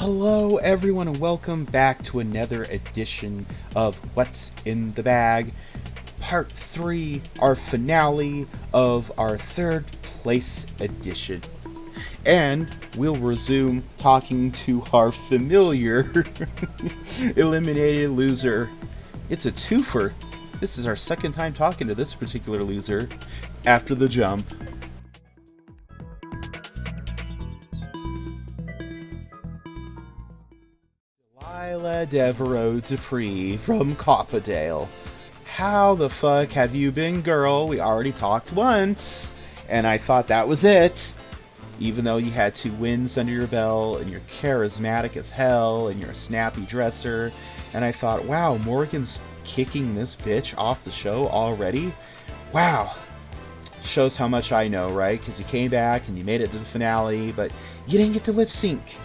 Hello everyone and welcome back to another edition of What's in the Bag, Part 3, our finale of our third place edition. And we'll resume talking to our familiar eliminated loser. It's a twofer. This is our second time talking to this particular loser after the jump. Eliza Devereaux-Dupree from Copperdale. How the fuck have you been, girl? We already talked once, and I thought that was it. Even though you had 2 wins under your belt, and you're charismatic as hell, and you're a snappy dresser, and I thought, wow, Morgan's kicking this bitch off the show already? Wow. Shows how much I know, right? Because you came back, and you made it to the finale, but you didn't get to lip sync.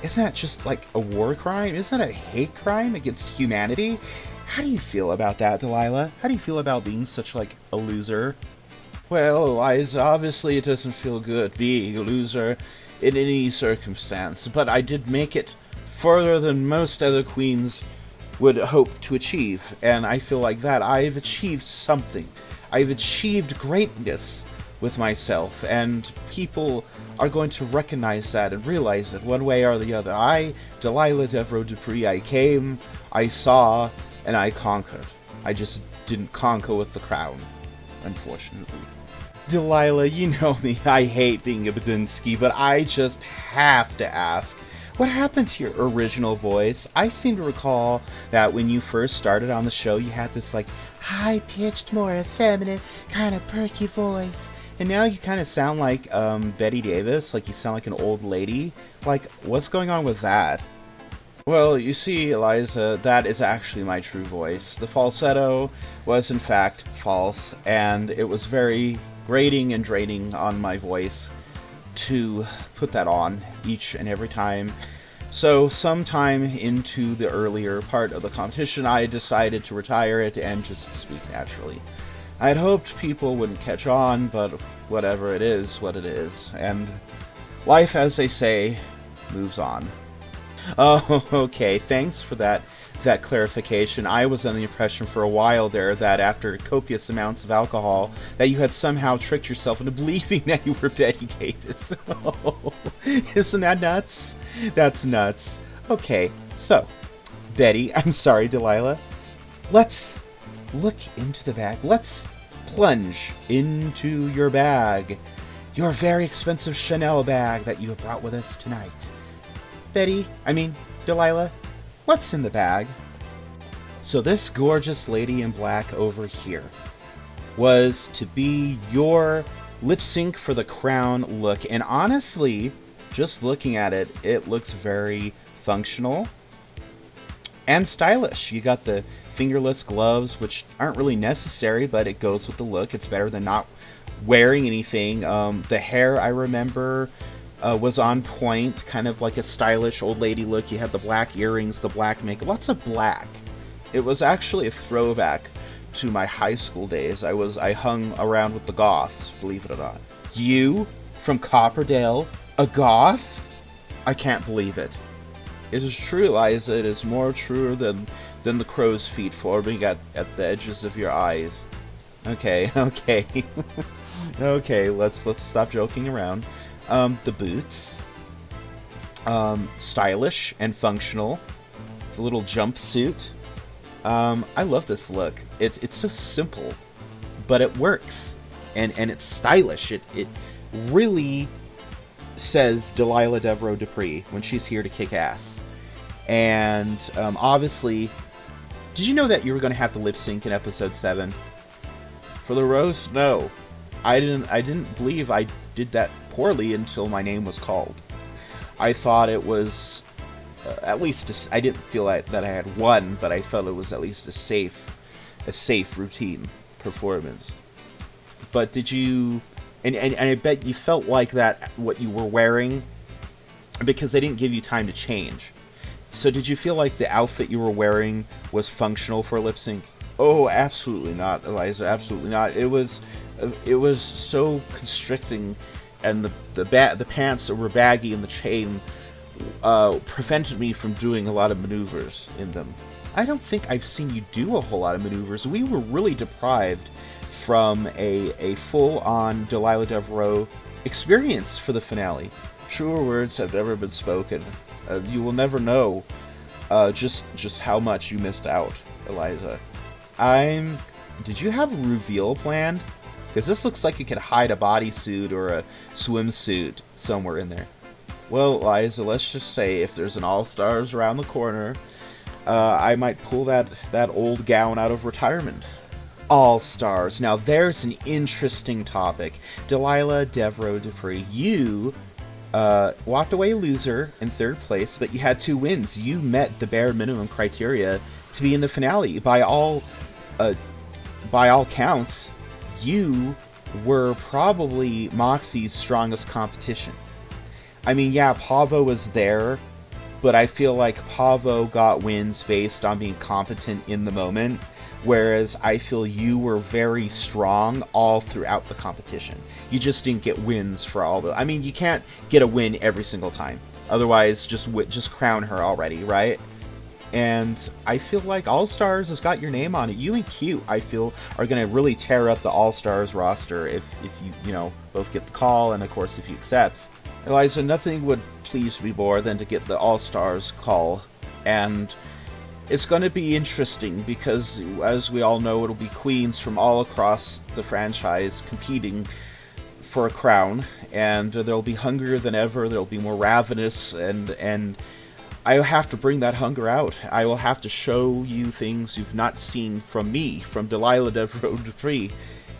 Isn't that just like a war crime? Isn't that a hate crime against humanity? How do you feel about that, Delilah? How do you feel about being such like a loser? Well, Eliza, obviously it doesn't feel good being a loser in any circumstance, but I did make it further than most other queens would hope to achieve, and I feel like that I've achieved something. I've achieved greatness with myself, and people are going to recognize that and realize it one way or the other. I, Delilah Devereaux-Dupree, I came, I saw, and I conquered. I just didn't conquer with the crown, unfortunately. Delilah, you know me, I hate being a Badinsky, but I just have to ask, what happened to your original voice? I seem to recall that when you first started on the show, you had this like high-pitched, more effeminate, kind of perky voice. And now you kind of sound like Betty Davis, like you sound like an old lady. Like, what's going on with that? Well, you see, Eliza, that is actually my true voice. The falsetto was in fact false, and it was very grating and draining on my voice to put that on each and every time. So sometime into the earlier part of the competition, I decided to retire it and just speak naturally. I had hoped people wouldn't catch on, but whatever, it is what it is. And life, as they say, moves on. Oh, okay, thanks for that clarification. I was under the impression for a while there that after copious amounts of alcohol, that you had somehow tricked yourself into believing that you were Betty Davis. Isn't that nuts? That's nuts. Okay, so, Betty, I'm sorry, Delilah, let's look into the bag. Let's plunge into your bag. Your very expensive Chanel bag that you have brought with us tonight. Delilah, what's in the bag? So this gorgeous lady in black over here was to be your lip sync for the crown look. And honestly, just looking at it, it looks very functional and stylish. You got the fingerless gloves, which aren't really necessary, but it goes with the look. It's better than not wearing anything. The hair, I remember, was on point, kind of like a stylish old lady look. You had the black earrings, the black makeup, lots of black. It was actually a throwback to my high school days. I hung around with the goths, believe it or not. You, from Copperdale, a goth? I can't believe it. It is true, Eliza. It is more truer than the crow's feet forming at the edges of your eyes. Okay. Okay, let's stop joking around. The boots. Stylish and functional. The little jumpsuit. I love this look. It's so simple, but it works. And it's stylish. It really says Delilah Devereaux-Dupree when she's here to kick ass. And obviously, did you know that you were going to have to lip sync in episode 7 for the roast? No, I didn't believe I did that poorly until my name was called. I thought it was at least I didn't feel that I had won, but I felt it was at least a safe routine performance. But did you? And I bet you felt like that what you were wearing, because they didn't give you time to change. So did you feel like the outfit you were wearing was functional for lip sync? Oh, absolutely not, Eliza. Absolutely not. It was so constricting, and the pants that were baggy and the chain prevented me from doing a lot of maneuvers in them. I don't think I've seen you do a whole lot of maneuvers. We were really deprived from a full-on Delilah Devereaux experience for the finale. Truer words have never been spoken. You will never know just how much you missed out, Eliza. Did you have a reveal planned? Because this looks like you could hide a bodysuit or a swimsuit somewhere in there. Well, Eliza, let's just say if there's an All-Stars around the corner, I might pull that old gown out of retirement. All-Stars. Now, there's an interesting topic. Delilah Devereaux Dupree, you walked away loser in 3rd place, but you had 2 wins. You met the bare minimum criteria to be in the finale. By all counts, you were probably Moxie's strongest competition. I mean, yeah, Pavo was there, but I feel like Pavo got wins based on being competent in the moment, whereas I feel you were very strong all throughout the competition. You just didn't get wins for all the... I mean, you can't get a win every single time. Otherwise, just crown her already, right? And I feel like All-Stars has got your name on it. You and Cute, I feel, are going to really tear up the All-Stars roster if you both get the call, and of course if you accept. Eliza, nothing would please me more than to get the All-Stars call, and it's going to be interesting because, as we all know, it'll be queens from all across the franchise competing for a crown, and they'll be hungrier than ever, they'll be more ravenous, and I will have to bring that hunger out. I will have to show you things you've not seen from me, from Delilah Devereaux Dupree,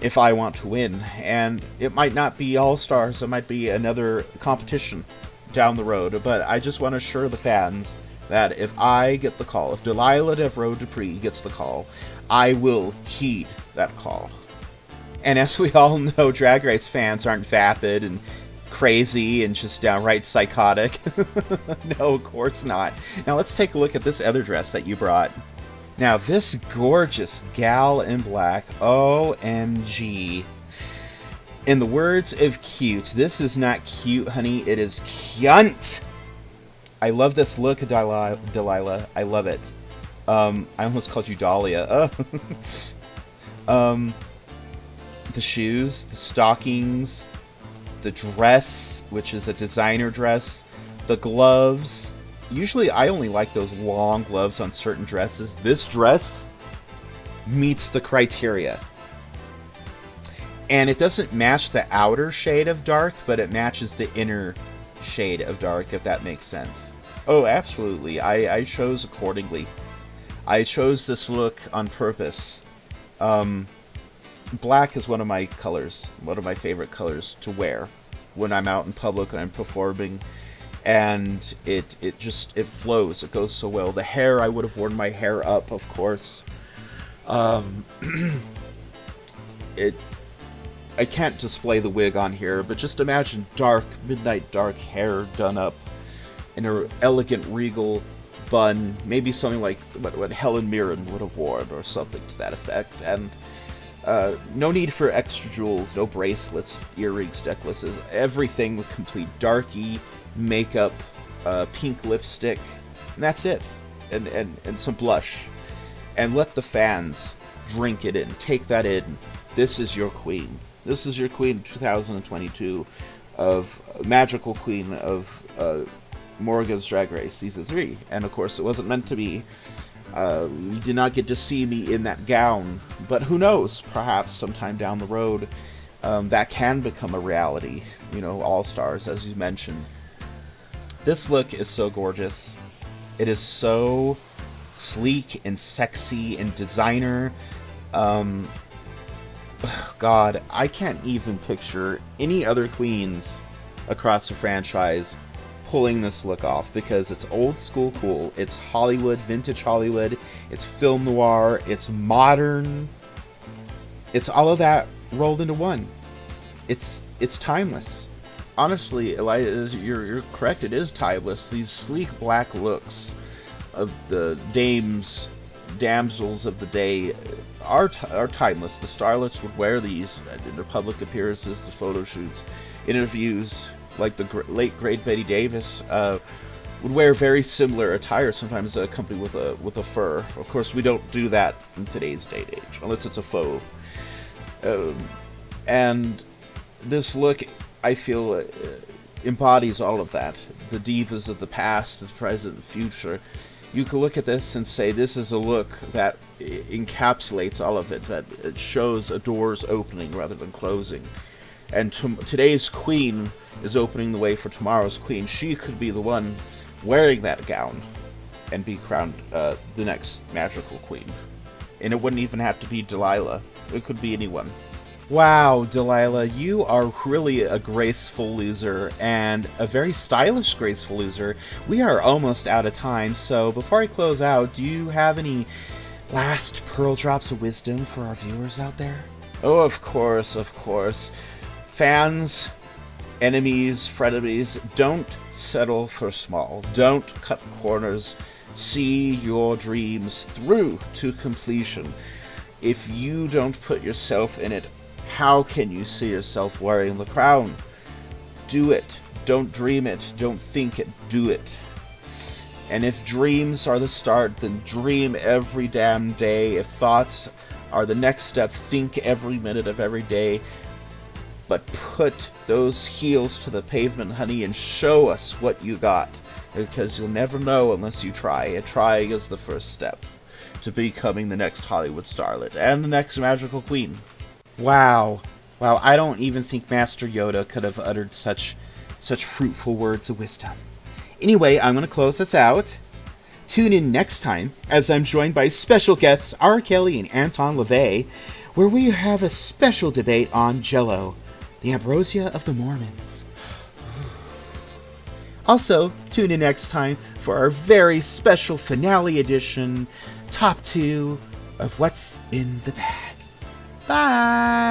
if I want to win. And it might not be All-Stars, it might be another competition down the road, but I just want to assure the fans that if I get the call, if Delilah Devereaux Dupree gets the call, I will heed that call. And as we all know, Drag Race fans aren't vapid and crazy and just downright psychotic. No, of course not. Now let's take a look at this other dress that you brought. Now this gorgeous gal in black, OMG. In the words of Cute, this is not cute, honey, it is cunt. I love this look, Delilah. I love it. I almost called you Dahlia. The shoes, the stockings, the dress, which is a designer dress, the gloves. Usually I only like those long gloves on certain dresses. This dress meets the criteria. And it doesn't match the outer shade of dark, but it matches the inner shade of dark, if that makes sense. Oh, absolutely. I chose accordingly. I chose this look on purpose. Black is one of my colors, one of my favorite colors to wear when I'm out in public and I'm performing, and it flows, it goes so well. The hair, I would have worn my hair up, of course. I can't display the wig on here, but just imagine dark, midnight dark hair done up in an elegant, regal bun, maybe something like what Helen Mirren would have worn, or something to that effect, and no need for extra jewels, no bracelets, earrings, necklaces, everything with complete darky makeup, pink lipstick, and that's it, and some blush, and let the fans drink it in, take that in. This is your queen. This is your queen 2022 of Magical Queen of Morgan's Drag Race Season 3, and of course it wasn't meant to be. You did not get to see me in that gown, but who knows, perhaps sometime down the road that can become a reality, you know, All-Stars, as you mentioned. This look is so gorgeous. It is so sleek and sexy and designer. God, I can't even picture any other queens across the franchise pulling this look off, because it's old school cool, it's Hollywood, vintage Hollywood, it's film noir, it's modern, it's all of that rolled into one. It's timeless. Honestly, Eliza, you're correct, it is timeless. These sleek black looks of the damsels of the day are timeless. The starlets would wear these in their public appearances, the photo shoots, interviews, like the late great Betty Davis. would wear very similar attire, sometimes accompanied with a fur. Of course, we don't do that in today's day and age, unless it's a faux. And this look, I feel, embodies all of that. The divas of the past, the present, the future. You can look at this and say this is a look that encapsulates all of it, that it shows a door's opening rather than closing. And today's queen is opening the way for tomorrow's queen. She could be the one wearing that gown and be crowned the next magical queen. And it wouldn't even have to be Delilah. It could be anyone. Wow, Delilah, you are really a graceful loser, and a very stylish graceful loser. We are almost out of time, so before I close out, do you have any last pearl drops of wisdom for our viewers out there? Oh, of course, of course. Fans, enemies, frenemies, don't settle for small. Don't cut corners. See your dreams through to completion. If you don't put yourself in it, how can you see yourself wearing the crown? Do it. Don't dream it. Don't think it. Do it. And if dreams are the start, then dream every damn day. If thoughts are the next step, think every minute of every day. But put those heels to the pavement, honey, and show us what you got. Because you'll never know unless you try. And trying is the first step to becoming the next Hollywood starlet and the next magical queen. Wow. Wow, I don't even think Master Yoda could have uttered such fruitful words of wisdom. Anyway, I'm going to close this out. Tune in next time as I'm joined by special guests R. Kelly and Anton LaVey, where we have a special debate on Jell-O, the ambrosia of the Mormons. Also, tune in next time for our very special finale edition, Top 2 of What's in the Bag. Bye!